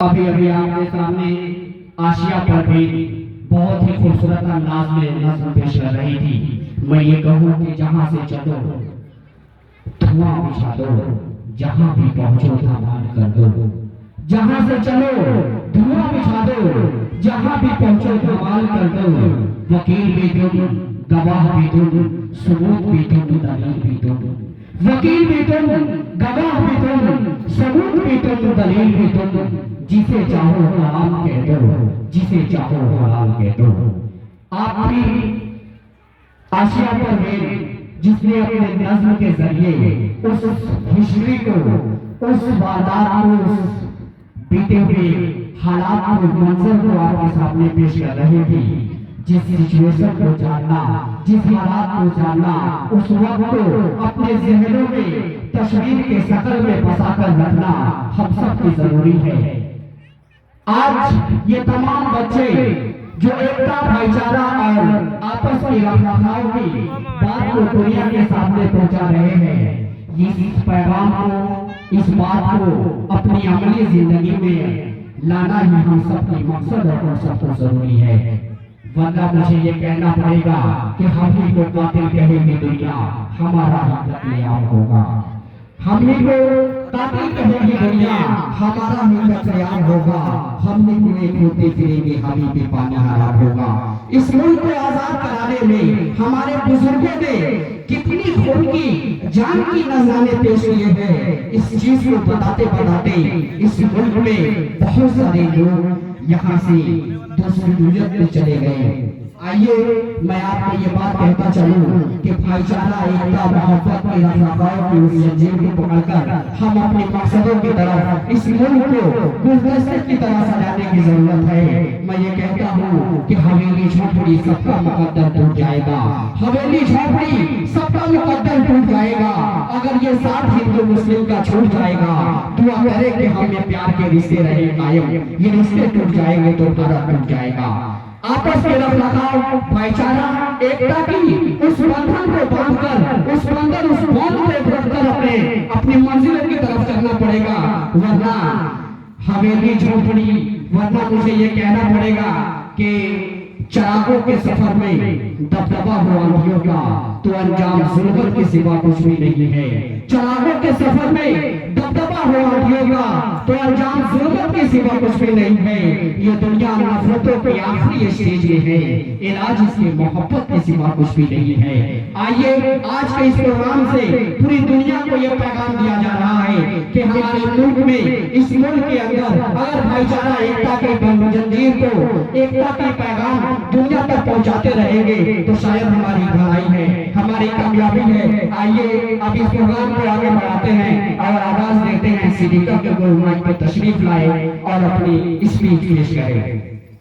अभी अभी आपके सामने आशिया पर भी बहुत ही खूबसूरत अंदाज में नज़्म पेश कर रही थी। मैं ये कहूँ कि जहाँ से चलो धुआं बिछा दो, जहाँ भी पहुँचो धमाल कर दो। जहाँ से चलो धुआं बिछा दो, जहाँ भी पहुँचो धमाल कर दो। वकील भी तुम, गवाह भी तुम, सबूत भी तुम, दलील भी तुम। वकील भी तुम, गवाह भी तुम, सबूत भी तुम, दलील भी तुम। जिसे चाहो हलाल कह दो, जिसे चाहो हलाल कह दो। आप भी आशिया पर हैं जिसने अपने नज़्म के जरिए उस हिस्ट्री को, उस वारदात को, उस बीते हुए हालात को, मंजर को आपके सामने पेश कर रहे थे। जिस सिचुएशन को जानना, जिस हालात को जानना, उस वक्त को अपने ज़हनों में तस्वीर के शक्ल में बसाकर रखना हम सब की जरूरी है। आज ये तमाम बच्चे जो एकता, भाईचारा और आपस की रखरखाव की बात को दुनिया के सामने पहुंचा रहे हैं, इस पैगाम को, इस बात को अपनी अमली जिंदगी में लाना ही हम सब की मकसद और हम सबको जरूरी है। वरना मुझे ये कहना पड़ेगा कि हम ही को कातिल कहेगी दुनिया, हमारा ही कत्लेआम होगा। हम ही को कातिल कहेगी दुनिया, हमारा ही कत्लेआम होगा। हम ही कुएं खोदते फिरेंगे, हम ही पे पानी हराम होगा। इस मुल्क को आजाद कराने में हमारे बुजुर्गों ने कितनी खून की, जान की नजराने पेश किए हैं। इस चीज को बताते बताते इस मुल्क में बहुत सारे लोग यहाँ से दूसरी दुनिया में चले गए। आइए मैं आपको ये बात कहता चलूं कि भाईचारा, एकता, मोहब्बत की रखरखाव की उस जंजीर को पकड़कर हम अपने मकसदों की तरफ इस मुल्क को गुलदस्ते की तरह सजाने की जरूरत है। मैं ये कहता हूँ कि हवेली झोपड़ी सबका मुकद्दर टूट जाएगा, हवेली झोपड़ी सबका मुकद्दर टूट जाएगा। अगर ये साथ हिंदू मुस्लिम का छूट जाएगा, दुआ करे कि हमें प्यार के रिश्ते रहे कायम। ये रिश्ते टूट जाएंगे तो भारत टूट जाएगा। आपस के रखरखाव, भाईचारा, एकता की उस बंधन को बांधकर, उस बंधन, उस बॉन्ड को रखकर अपनी मंजिलों की तरफ चलना पड़ेगा। वरना हवेली झोपड़ी, वरना मुझे ये कहना पड़ेगा कि चिरागों के सफर में दबदबा हो आंधियों का, तो अंजाम जुल्म के सिवा कुछ भी नहीं है। चिरागों के सफर में दबदबा हो आंधियों का, तो अंजाम जुल्म के सिवा कुछ भी नहीं है। ये दुनिया नफरतों की आखिरी स्टेज में है, इलाज इसके मोहब्बत के सिवा कुछ भी नहीं है। आइए आज के इस प्रोग्राम से पूरी दुनिया को ये पैगाम दिया जा रहा है कि हमारे मुल्क में, इस मुल्क के अंदर अगर भाईचारा, एकता के जंजीर को, एकता के पैगाम दुनिया तक पहुंचाते रहेंगे तो शायद हमारी भलाई है, हमारी कामयाबी है। आइए अब इस प्रोग्राम को आगे बढ़ाते हैं और आवाज देते हैं सिद्दीक़ा के, को तशरीफ लाए और अपनी स्पीच पेश करें।